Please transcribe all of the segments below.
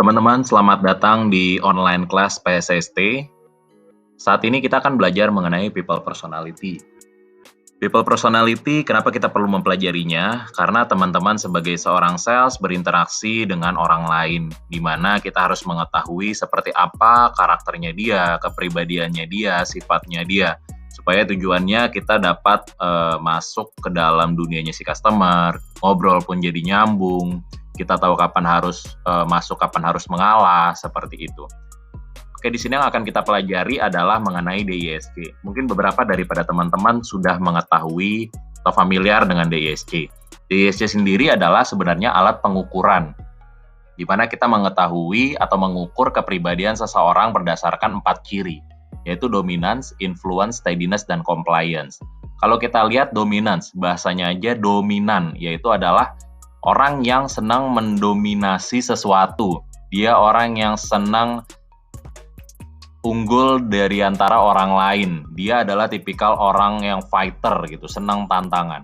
Teman-teman, selamat datang di online class PSST. Saat ini kita akan belajar mengenai people personality. People personality, kenapa kita perlu mempelajarinya? Karena teman-teman sebagai seorang sales berinteraksi dengan orang lain, di mana kita harus mengetahui seperti apa karakternya dia, kepribadiannya dia, sifatnya dia, supaya tujuannya kita dapat masuk ke dalam dunianya si customer, ngobrol pun jadi nyambung, kita tahu kapan harus masuk, kapan harus mengalah, seperti itu. Oke, di sini yang akan kita pelajari adalah mengenai DISC. Mungkin beberapa daripada teman-teman sudah mengetahui atau familiar dengan DISC. DISC sendiri adalah sebenarnya alat pengukuran, di mana kita mengetahui atau mengukur kepribadian seseorang berdasarkan 4 ciri, yaitu dominance, influence, steadiness, dan compliance. Kalau kita lihat dominance, bahasanya aja dominan, yaitu adalah orang yang senang mendominasi sesuatu. Dia orang yang senang unggul dari antara orang lain. Dia adalah tipikal orang yang fighter gitu, senang tantangan.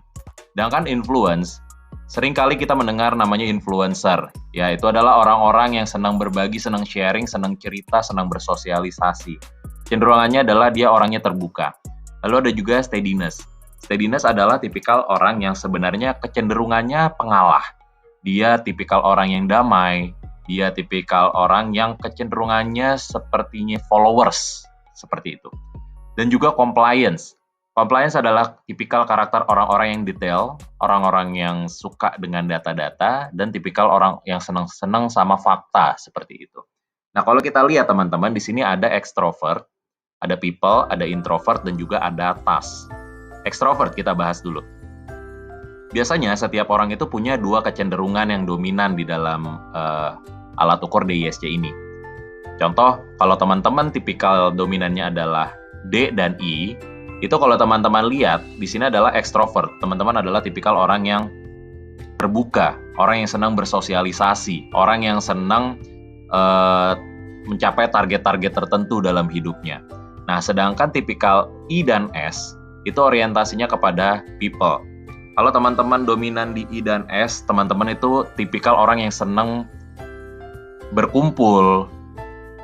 Sedangkan influence, seringkali kita mendengar namanya influencer. Ya, itu adalah orang-orang yang senang berbagi, senang sharing, senang cerita, senang bersosialisasi. Cenderungannya adalah dia orangnya terbuka. Lalu ada juga steadiness. Steadiness adalah tipikal orang yang sebenarnya kecenderungannya pengalah. Dia tipikal orang yang damai. Dia tipikal orang yang kecenderungannya sepertinya followers. Seperti itu. Dan juga compliance. Compliance adalah tipikal karakter orang-orang yang detail, orang-orang yang suka dengan data-data, dan tipikal orang yang senang-senang sama fakta. Seperti itu. Nah, kalau kita lihat teman-teman, di sini ada extrovert, ada people, ada introvert, dan juga ada task. Extrovert kita bahas dulu. Biasanya setiap orang itu punya 2 kecenderungan yang dominan di dalam alat ukur DISC ini. Contoh, kalau teman-teman tipikal dominannya adalah D dan I, itu kalau teman-teman lihat, di sini adalah extrovert. Teman-teman adalah tipikal orang yang terbuka, orang yang senang bersosialisasi, orang yang senang mencapai target-target tertentu dalam hidupnya. Nah, sedangkan tipikal I dan S, itu orientasinya kepada people. Kalau teman-teman dominan di I dan S, teman-teman itu tipikal orang yang senang berkumpul,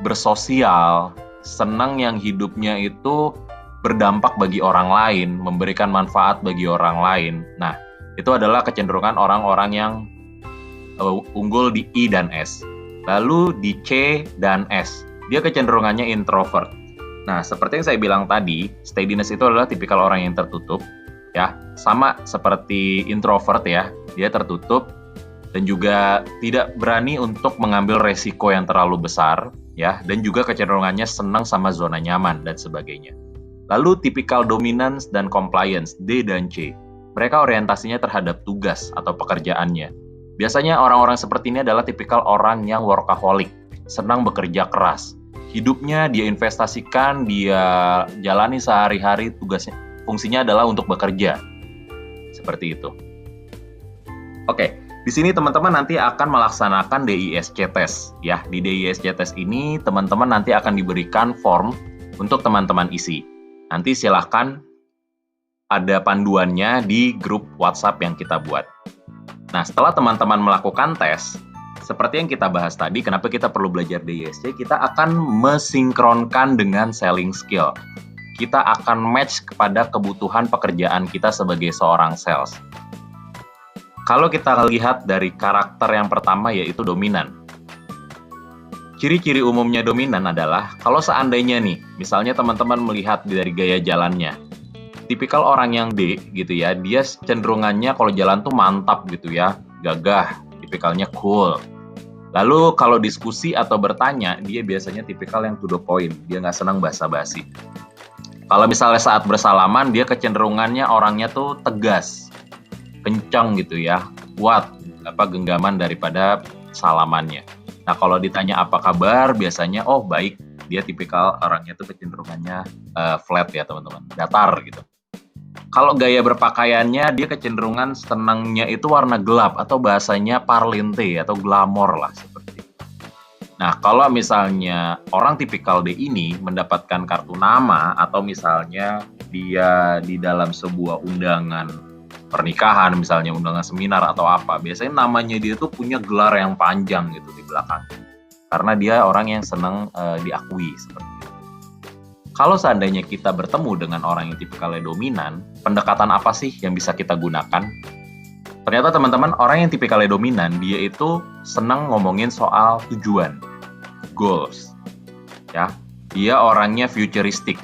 bersosial, senang yang hidupnya itu berdampak bagi orang lain, memberikan manfaat bagi orang lain. Nah, itu adalah kecenderungan orang-orang yang unggul di I dan S. Lalu di C dan S, dia kecenderungannya introvert. Nah, seperti yang saya bilang tadi, steadiness itu adalah tipikal orang yang tertutup, ya, sama seperti introvert ya, dia tertutup dan juga tidak berani untuk mengambil resiko yang terlalu besar, ya, dan juga kecenderungannya senang sama zona nyaman dan sebagainya. Lalu tipikal dominance dan compliance, D dan C, mereka orientasinya terhadap tugas atau pekerjaannya. Biasanya orang-orang seperti ini adalah tipikal orang yang workaholic, senang bekerja keras. Hidupnya dia investasikan, dia jalani sehari-hari, tugasnya, fungsinya adalah untuk bekerja. Seperti itu. Oke, di sini teman-teman nanti akan melaksanakan DISC test. Ya, di DISC test ini teman-teman nanti akan diberikan form untuk teman-teman isi. Nanti silahkan ada panduannya di grup WhatsApp yang kita buat. Nah, setelah teman-teman melakukan tes, seperti yang kita bahas tadi, kenapa kita perlu belajar DISC, kita akan mesinkronkan dengan selling skill. Kita akan match kepada kebutuhan pekerjaan kita sebagai seorang sales. Kalau kita lihat dari karakter yang pertama, yaitu dominan. Ciri-ciri umumnya dominan adalah, kalau seandainya nih, misalnya teman-teman melihat dari gaya jalannya, tipikal orang yang D gitu ya, dia cenderungannya kalau jalan tuh mantap gitu ya, gagah, tipikalnya cool. Lalu kalau diskusi atau bertanya, dia biasanya tipikal yang to the point, dia nggak senang basa-basi. Kalau misalnya saat bersalaman, dia kecenderungannya orangnya tuh tegas, kencang gitu ya, kuat, genggaman daripada salamannya. Nah, kalau ditanya apa kabar, biasanya oh baik, dia tipikal orangnya tuh kecenderungannya flat ya teman-teman, datar gitu. Kalau gaya berpakaiannya, dia kecenderungan senangnya itu warna gelap atau bahasanya parlente atau glamor lah seperti itu. Nah, kalau misalnya orang tipikal D ini mendapatkan kartu nama atau misalnya dia di dalam sebuah undangan pernikahan, misalnya undangan seminar atau apa, biasanya namanya dia tuh punya gelar yang panjang gitu di belakang. karena dia orang yang senang diakui seperti itu. Kalau seandainya kita bertemu dengan orang yang tipikalnya dominan, pendekatan apa sih yang bisa kita gunakan? Ternyata teman-teman, orang yang tipikalnya dominan, dia itu senang ngomongin soal tujuan, goals. Ya, dia orangnya futuristik.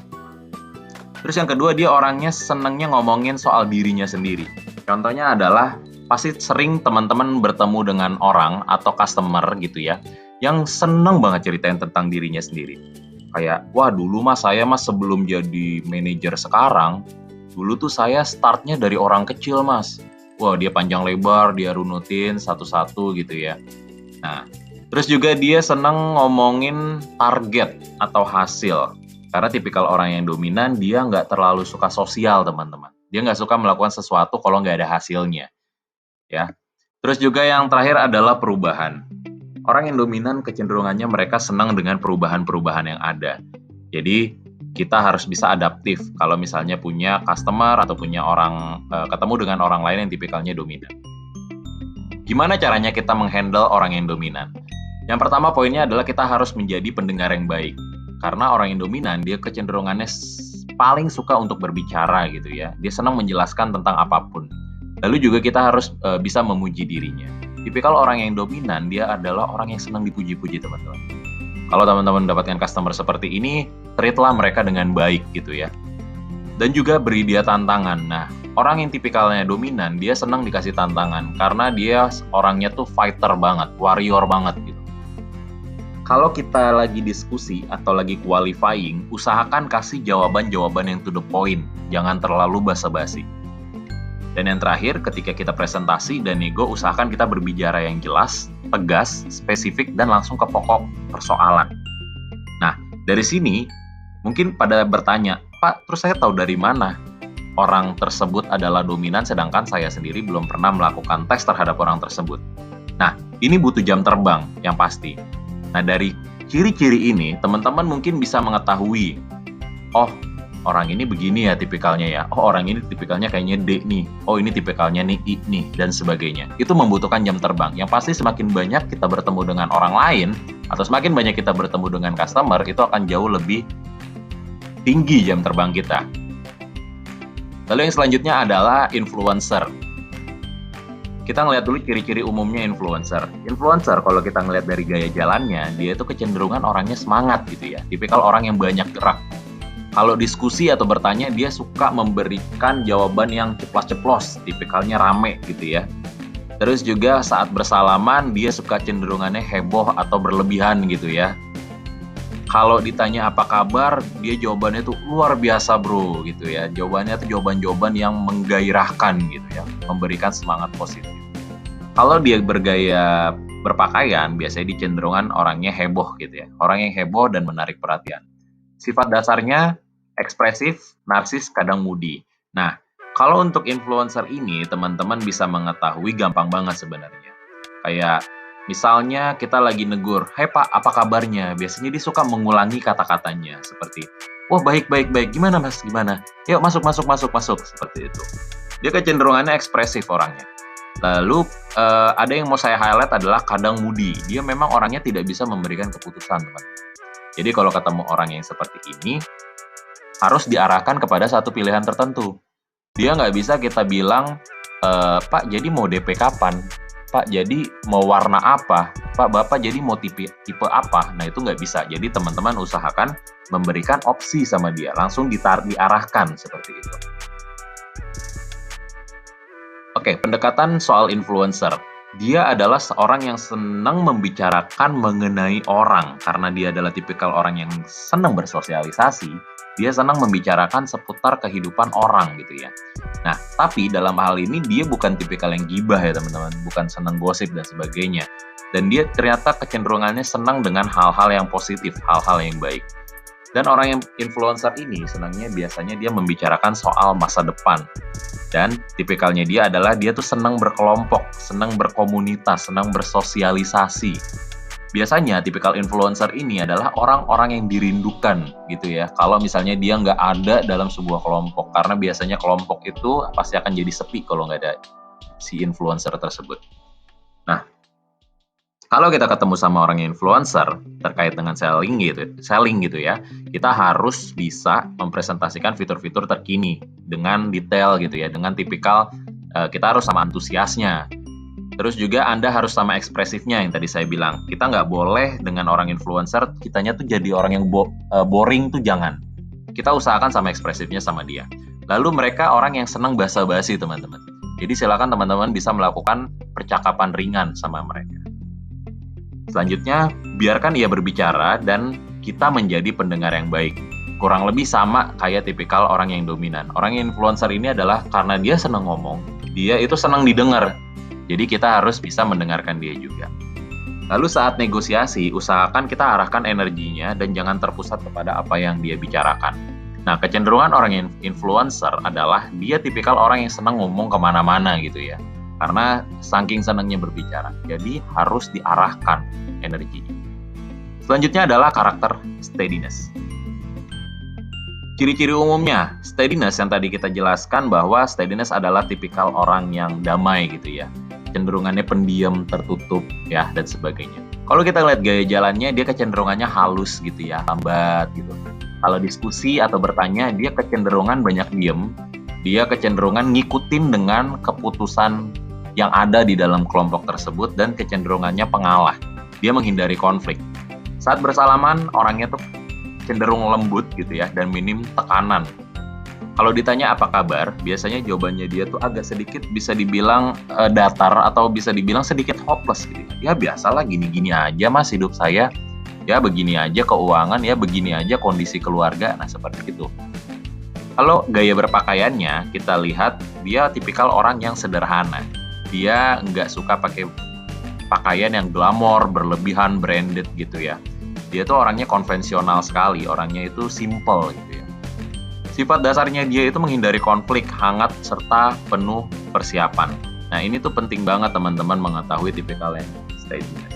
Terus yang kedua, dia orangnya senangnya ngomongin soal dirinya sendiri. Contohnya adalah, pasti sering teman-teman bertemu dengan orang atau customer gitu ya, yang senang banget ceritain tentang dirinya sendiri. Kayak, wah dulu saya sebelum jadi manajer sekarang, dulu tuh saya startnya dari orang kecil mas. Wah dia panjang lebar, dia runutin satu-satu gitu ya. Nah, terus juga dia seneng ngomongin target atau hasil. Karena tipikal orang yang dominan, dia nggak terlalu suka sosial teman-teman. Dia nggak suka melakukan sesuatu kalau nggak ada hasilnya. Ya. Terus juga yang terakhir adalah perubahan. Orang yang dominan kecenderungannya mereka senang dengan perubahan-perubahan yang ada. Jadi kita harus bisa adaptif kalau misalnya punya customer atau punya orang ketemu dengan orang lain yang tipikalnya dominan. Gimana caranya kita menghandle orang yang dominan? Yang pertama poinnya adalah kita harus menjadi pendengar yang baik. Karena orang yang dominan dia kecenderungannya paling suka untuk berbicara gitu ya. Dia senang menjelaskan tentang apapun. Lalu juga kita harus bisa memuji dirinya. Tipikal orang yang dominan, dia adalah orang yang senang dipuji-puji teman-teman. Kalau teman-teman mendapatkan customer seperti ini, treatlah mereka dengan baik gitu ya. Dan juga beri dia tantangan. Nah, orang yang tipikalnya dominan, dia senang dikasih tantangan. Karena dia orangnya tuh fighter banget, warrior banget gitu. Kalau kita lagi diskusi atau lagi qualifying, usahakan kasih jawaban-jawaban yang to the point. Jangan terlalu basa-basi. Dan yang terakhir, ketika kita presentasi dan nego, usahakan kita berbicara yang jelas, tegas, spesifik, dan langsung ke pokok persoalan. Nah, dari sini, mungkin pada bertanya, Pak, terus saya tahu dari mana orang tersebut adalah dominan, sedangkan saya sendiri belum pernah melakukan tes terhadap orang tersebut. Nah, ini butuh jam terbang, yang pasti. Nah, dari ciri-ciri ini, teman-teman mungkin bisa mengetahui, oh, orang ini begini ya tipikalnya ya. Oh, orang ini tipikalnya kayaknya D nih. Oh, ini tipikalnya nih I nih, dan sebagainya. Itu membutuhkan jam terbang. Yang pasti semakin banyak kita bertemu dengan orang lain, atau semakin banyak kita bertemu dengan customer, itu akan jauh lebih tinggi jam terbang kita. Lalu yang selanjutnya adalah influencer. Kita ngeliat dulu ciri-ciri umumnya influencer. Influencer, kalau kita ngeliat dari gaya jalannya, dia itu kecenderungan orangnya semangat gitu ya. Tipikal orang yang banyak gerak. Kalau diskusi atau bertanya, dia suka memberikan jawaban yang ceplas-ceplos, tipikalnya rame gitu ya. Terus juga saat bersalaman, dia suka cenderungannya heboh atau berlebihan gitu ya. Kalau ditanya apa kabar, dia jawabannya tuh luar biasa bro gitu ya. Jawabannya tuh jawaban-jawaban yang menggairahkan gitu ya, memberikan semangat positif. Kalau dia bergaya berpakaian, biasanya dicenderungan orangnya heboh gitu ya. Orang yang heboh dan menarik perhatian. Sifat dasarnya ekspresif, narsis, kadang moody. Nah, kalau untuk influencer ini, teman-teman bisa mengetahui gampang banget sebenarnya. Kayak, misalnya kita lagi negur, "Hai Pak, apa kabarnya?" Biasanya dia suka mengulangi kata-katanya, seperti, "Wah, baik, gimana Mas, gimana? Yuk, masuk, seperti itu. Dia kecenderungannya ekspresif orangnya. Lalu, ada yang mau saya highlight adalah kadang moody. Dia memang orangnya tidak bisa memberikan keputusan, teman-teman. Jadi kalau ketemu orang yang seperti ini, harus diarahkan kepada satu pilihan tertentu. Dia nggak bisa kita bilang, Pak, jadi mau DP kapan? Pak, jadi mau warna apa? Pak, Bapak jadi mau tipe apa? Nah, itu nggak bisa. Jadi teman-teman usahakan memberikan opsi sama dia. Langsung diarahkan seperti itu. Oke, pendekatan soal influencer. Dia adalah seorang yang senang membicarakan mengenai orang. Karena dia adalah tipikal orang yang senang bersosialisasi, dia senang membicarakan seputar kehidupan orang gitu ya. Nah, tapi dalam hal ini dia bukan tipikal yang gibah ya teman-teman, bukan senang gosip dan sebagainya. Dan dia ternyata kecenderungannya senang dengan hal-hal yang positif, hal-hal yang baik. Dan orang yang influencer ini senangnya biasanya dia membicarakan soal masa depan. Dan tipikalnya dia adalah dia tuh senang berkelompok, senang berkomunitas, senang bersosialisasi. Biasanya tipikal influencer ini adalah orang-orang yang dirindukan gitu ya. Kalau misalnya dia nggak ada dalam sebuah kelompok, karena biasanya kelompok itu pasti akan jadi sepi kalau nggak ada si influencer tersebut. Nah, Kalau kita ketemu sama orang yang influencer terkait dengan selling gitu ya, kita harus bisa mempresentasikan fitur-fitur terkini dengan detail gitu ya, dengan tipikal kita harus sama antusiasnya. Terus juga Anda harus sama ekspresifnya yang tadi saya bilang. Kita nggak boleh dengan orang influencer, kitanya tuh jadi orang yang boring tuh jangan. Kita usahakan sama ekspresifnya sama dia. Lalu mereka orang yang senang basa-basi teman-teman. Jadi silakan teman-teman bisa melakukan percakapan ringan sama mereka. Selanjutnya, biarkan ia berbicara dan kita menjadi pendengar yang baik. Kurang lebih sama kayak tipikal orang yang dominan. Orang yang influencer ini adalah karena dia senang ngomong, dia itu senang didengar. Jadi kita harus bisa mendengarkan dia juga. Lalu saat negosiasi, usahakan kita arahkan energinya dan jangan terpusat kepada apa yang dia bicarakan. Nah, kecenderungan orang yang influencer adalah dia tipikal orang yang senang ngomong kemana-mana gitu ya. Karena saking senangnya berbicara, jadi harus diarahkan energinya. Selanjutnya adalah karakter steadiness. Ciri-ciri umumnya, steadiness yang tadi kita jelaskan bahwa steadiness adalah tipikal orang yang damai gitu ya. Cenderungannya pendiam, tertutup ya dan sebagainya. Kalau kita lihat gaya jalannya, dia kecenderungannya halus gitu ya, lambat gitu. Kalau diskusi atau bertanya, dia kecenderungan banyak diem. Dia kecenderungan ngikutin dengan keputusan yang ada di dalam kelompok tersebut dan kecenderungannya pengalah. Dia menghindari konflik. Saat bersalaman, orangnya tuh cenderung lembut gitu ya dan minim tekanan. Kalau ditanya apa kabar, biasanya jawabannya dia tuh agak sedikit bisa dibilang datar atau bisa dibilang sedikit hopeless gitu. Ya biasalah gini-gini aja mas hidup saya. Ya begini aja keuangan, ya begini aja kondisi keluarga. Nah seperti itu. Kalau gaya berpakaiannya, kita lihat dia tipikal orang yang sederhana. Dia nggak suka pakai pakaian yang glamor, berlebihan, branded gitu ya. Dia tuh orangnya konvensional sekali, orangnya itu simple gitu ya. Sifat dasarnya dia itu menghindari konflik, hangat, serta penuh persiapan. Nah ini tuh penting banget teman-teman mengetahui tipikal yang steadiness.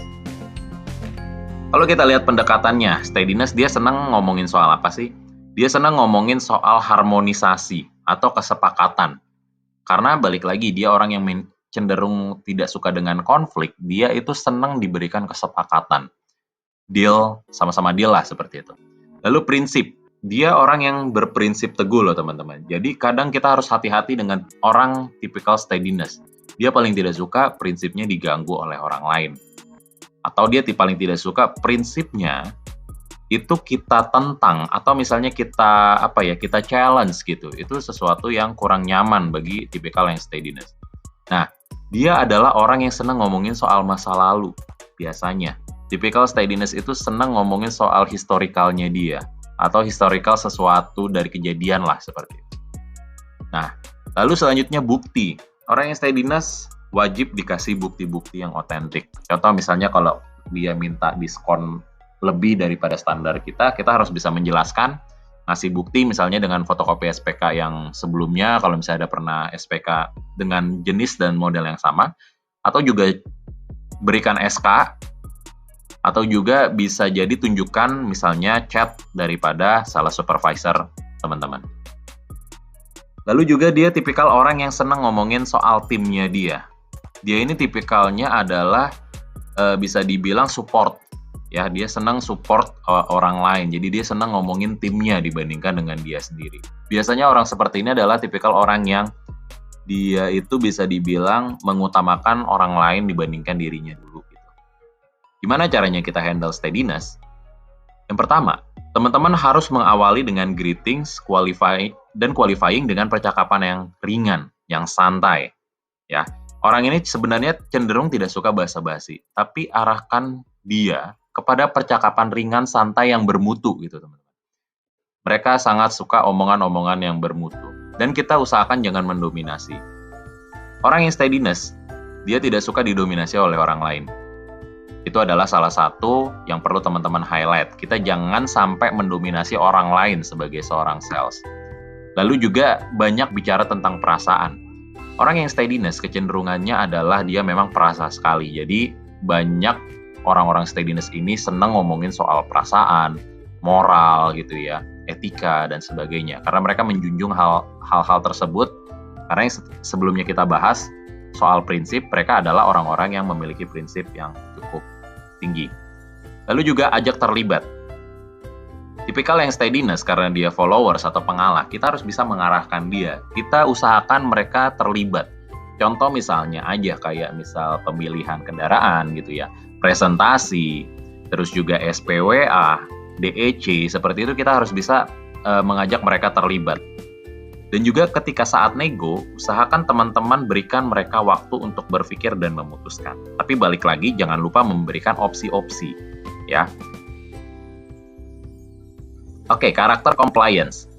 Kalau kita lihat pendekatannya, steadiness dia senang ngomongin soal apa sih? Dia senang ngomongin soal harmonisasi atau kesepakatan. Karena balik lagi dia orang yang cenderung tidak suka dengan konflik, dia itu senang diberikan kesepakatan. Deal, sama-sama deal lah seperti itu. Lalu prinsip, dia orang yang berprinsip teguh loh teman-teman. Jadi kadang kita harus hati-hati dengan orang tipikal steadiness. Dia paling tidak suka prinsipnya diganggu oleh orang lain. Atau dia paling tidak suka prinsipnya itu kita tentang atau misalnya kita challenge gitu. Itu sesuatu yang kurang nyaman bagi tipikal yang steadiness. Nah, dia adalah orang yang senang ngomongin soal masa lalu, biasanya. Tipikal steadiness itu senang ngomongin soal historikalnya dia, atau historikal sesuatu dari kejadian lah, seperti itu. Nah, lalu selanjutnya bukti. Orang yang steadiness wajib dikasih bukti-bukti yang otentik. Contoh misalnya kalau dia minta diskon lebih daripada standar kita harus bisa menjelaskan, ngasih bukti misalnya dengan fotokopi SPK yang sebelumnya kalau misalnya ada pernah SPK dengan jenis dan model yang sama, atau juga berikan SK, atau juga bisa jadi tunjukkan misalnya chat daripada salah supervisor teman-teman. Lalu juga dia tipikal orang yang senang ngomongin soal timnya dia. Dia ini tipikalnya adalah bisa dibilang support. Ya, dia senang support orang lain. Jadi dia senang ngomongin timnya dibandingkan dengan dia sendiri. Biasanya orang seperti ini adalah tipikal orang yang dia itu bisa dibilang mengutamakan orang lain dibandingkan dirinya dulu. Gitu. Gimana caranya kita handle steadiness? Yang pertama, teman-teman harus mengawali dengan greetings, qualifying dengan percakapan yang ringan, yang santai. Ya, orang ini sebenarnya cenderung tidak suka basa-basi, tapi arahkan dia kepada percakapan ringan santai yang bermutu gitu teman-teman. Mereka sangat suka omongan-omongan yang bermutu dan kita usahakan jangan mendominasi. Orang yang steadiness, dia tidak suka didominasi oleh orang lain. Itu adalah salah satu yang perlu teman-teman highlight. Kita jangan sampai mendominasi orang lain sebagai seorang sales. Lalu juga banyak bicara tentang perasaan. Orang yang steadiness kecenderungannya adalah dia memang perasa sekali. Jadi banyak orang-orang steadiness ini senang ngomongin soal perasaan, moral gitu ya, etika dan sebagainya. Karena mereka menjunjung hal-hal tersebut. Karena yang sebelumnya kita bahas soal prinsip, mereka adalah orang-orang yang memiliki prinsip yang cukup tinggi. Lalu juga ajak terlibat. Tipikal yang steadiness karena dia followers atau pengalah, kita harus bisa mengarahkan dia. Kita usahakan mereka terlibat. Contoh misalnya aja kayak misal pemilihan kendaraan gitu ya, presentasi, terus juga SPWA, DEC, seperti itu kita harus bisa mengajak mereka terlibat. Dan juga ketika saat nego, usahakan teman-teman berikan mereka waktu untuk berpikir dan memutuskan. Tapi balik lagi, jangan lupa memberikan opsi-opsi, ya. Oke, karakter compliance.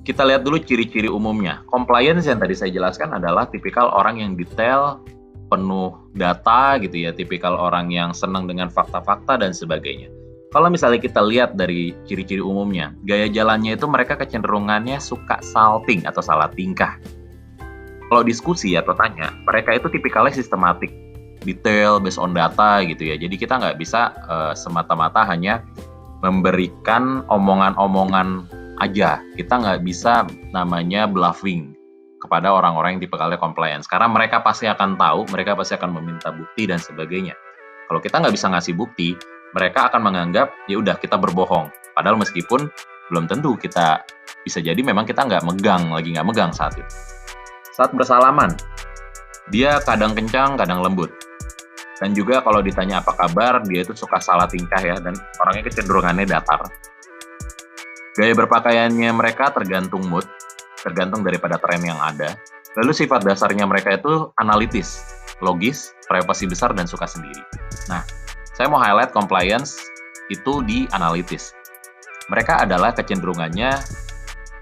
Kita lihat dulu ciri-ciri umumnya. Compliance yang tadi saya jelaskan adalah tipikal orang yang detail, penuh data gitu ya, tipikal orang yang senang dengan fakta-fakta dan sebagainya. Kalau misalnya kita lihat dari ciri-ciri umumnya, gaya jalannya itu mereka kecenderungannya suka salting atau salah tingkah. Kalau diskusi atau tanya, mereka itu tipikalnya sistematik, detail, based on data gitu ya. Jadi kita nggak bisa semata-mata hanya memberikan omongan-omongan aja. Kita nggak bisa namanya bluffing kepada orang-orang yang tipikalnya compliance. Karena mereka pasti akan tahu, mereka pasti akan meminta bukti dan sebagainya. Kalau kita nggak bisa ngasih bukti, mereka akan menganggap, ya udah kita berbohong. Padahal meskipun belum tentu kita bisa jadi memang kita nggak megang saat itu. Saat bersalaman, dia kadang kencang, kadang lembut. Dan juga kalau ditanya apa kabar, dia itu suka salah tingkah ya, dan orangnya kecenderungannya datar. Gaya berpakaiannya mereka tergantung mood, tergantung daripada tren yang ada. Lalu sifat dasarnya mereka itu analitis, logis, privasi besar, dan suka sendiri. Nah, saya mau highlight compliance itu di analitis. Mereka adalah kecenderungannya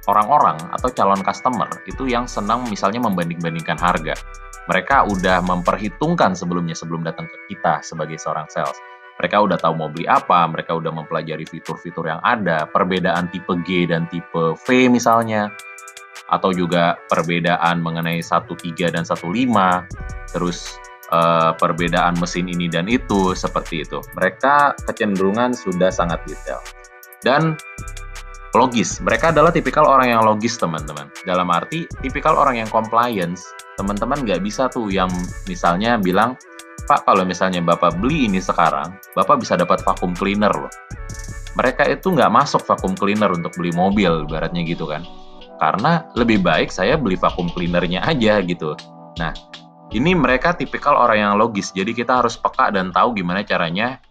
orang-orang atau calon customer itu yang senang misalnya membanding-bandingkan harga. Mereka udah memperhitungkan sebelum datang ke kita sebagai seorang sales. Mereka udah tahu mau beli apa, mereka udah mempelajari fitur-fitur yang ada, perbedaan tipe G dan tipe V misalnya, atau juga perbedaan mengenai 1.3 dan 1.5, terus perbedaan mesin ini dan itu, seperti itu. Mereka kecenderungan sudah sangat detail. Dan logis, mereka adalah tipikal orang yang logis, teman-teman. Dalam arti, tipikal orang yang compliance, teman-teman nggak bisa tuh yang misalnya bilang, Pak, kalau misalnya Bapak beli ini sekarang, Bapak bisa dapat vacuum cleaner loh. Mereka itu nggak masuk vacuum cleaner untuk beli mobil, ibaratnya gitu kan. Karena lebih baik saya beli vacuum cleanernya aja gitu. Nah, ini mereka tipikal orang yang logis, jadi kita harus peka dan tahu gimana caranya,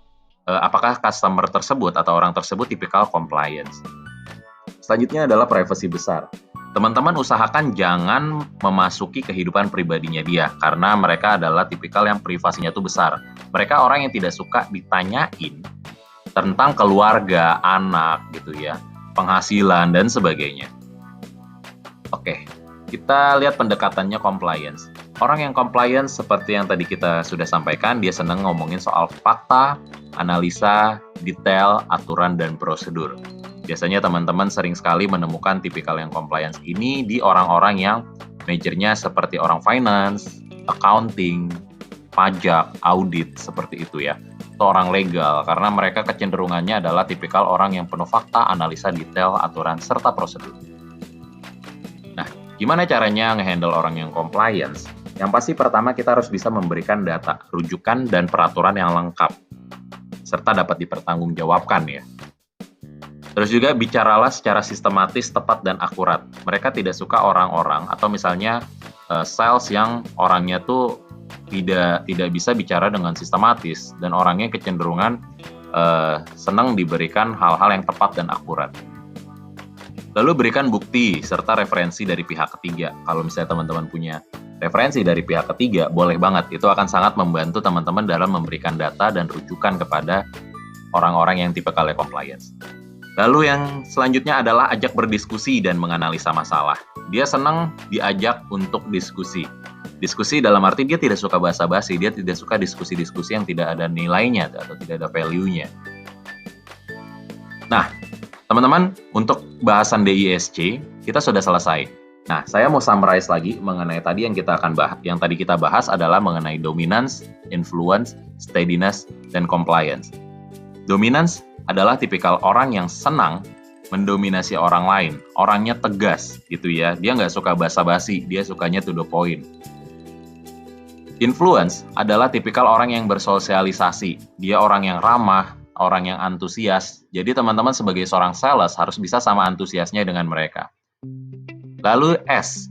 apakah customer tersebut atau orang tersebut tipikal compliance. Selanjutnya adalah privasi besar. Teman-teman usahakan jangan memasuki kehidupan pribadinya dia, karena mereka adalah tipikal yang privasinya itu besar. Mereka orang yang tidak suka ditanyain tentang keluarga, anak gitu ya, penghasilan dan sebagainya. Oke, kita lihat pendekatannya compliance. Orang yang compliance seperti yang tadi kita sudah sampaikan, dia senang ngomongin soal fakta, analisa, detail, aturan, dan prosedur. Biasanya teman-teman sering sekali menemukan tipikal yang compliance ini di orang-orang yang majornya seperti orang finance, accounting, pajak, audit, seperti itu ya. Atau orang legal, karena mereka kecenderungannya adalah tipikal orang yang penuh fakta, analisa, detail, aturan, serta prosedur. Nah, gimana caranya nge-handle orang yang compliance? Yang pasti pertama kita harus bisa memberikan data, rujukan, dan peraturan yang lengkap, serta dapat dipertanggungjawabkan ya. Terus juga bicaralah secara sistematis, tepat, dan akurat. Mereka tidak suka orang-orang atau misalnya sales yang orangnya tuh tidak bisa bicara dengan sistematis dan orangnya kecenderungan senang diberikan hal-hal yang tepat dan akurat. Lalu berikan bukti serta referensi dari pihak ketiga. Kalau misalnya teman-teman punya referensi dari pihak ketiga, boleh banget. Itu akan sangat membantu teman-teman dalam memberikan data dan rujukan kepada orang-orang yang tipikalnya compliance. Lalu yang selanjutnya adalah ajak berdiskusi dan menganalisa masalah. Dia senang diajak untuk diskusi. Diskusi dalam arti dia tidak suka basa-basi, dia tidak suka diskusi-diskusi yang tidak ada nilainya atau tidak ada value-nya. Nah, teman-teman, untuk bahasan DISC kita sudah selesai. Nah, saya mau summarize lagi mengenai tadi yang kita akan bahas. Yang tadi kita bahas adalah mengenai dominance, influence, steadiness, dan compliance. Dominance adalah tipikal orang yang senang mendominasi orang lain. Orangnya tegas gitu ya. Dia nggak suka basa-basi, dia sukanya to the point. Influence adalah tipikal orang yang bersosialisasi. Dia orang yang ramah, orang yang antusias. Jadi teman-teman sebagai seorang sales harus bisa sama antusiasnya dengan mereka. Lalu S,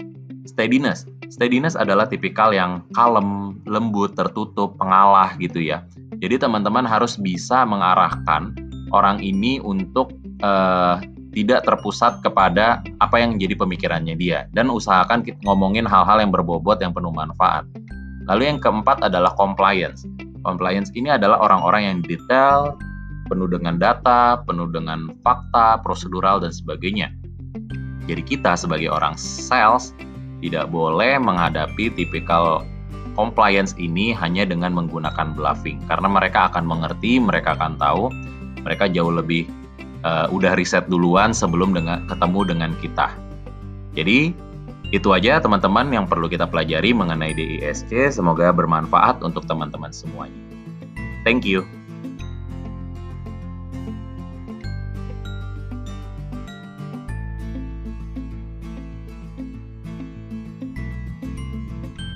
steadiness. Steadiness adalah tipikal yang kalem, lembut, tertutup, pengalah gitu ya. Jadi teman-teman harus bisa mengarahkan orang ini untuk tidak terpusat kepada apa yang jadi pemikirannya dia. Dan usahakan ngomongin hal-hal yang berbobot, yang penuh manfaat. Lalu yang keempat adalah compliance. Compliance ini adalah orang-orang yang detail, penuh dengan data, penuh dengan fakta, prosedural, dan sebagainya. Jadi kita sebagai orang sales tidak boleh menghadapi tipikal compliance ini hanya dengan menggunakan bluffing. Karena mereka akan mengerti, mereka akan tahu, mereka jauh lebih udah riset duluan sebelum ketemu dengan kita. Jadi itu aja teman-teman yang perlu kita pelajari mengenai DISC. Semoga bermanfaat untuk teman-teman semuanya. Thank you.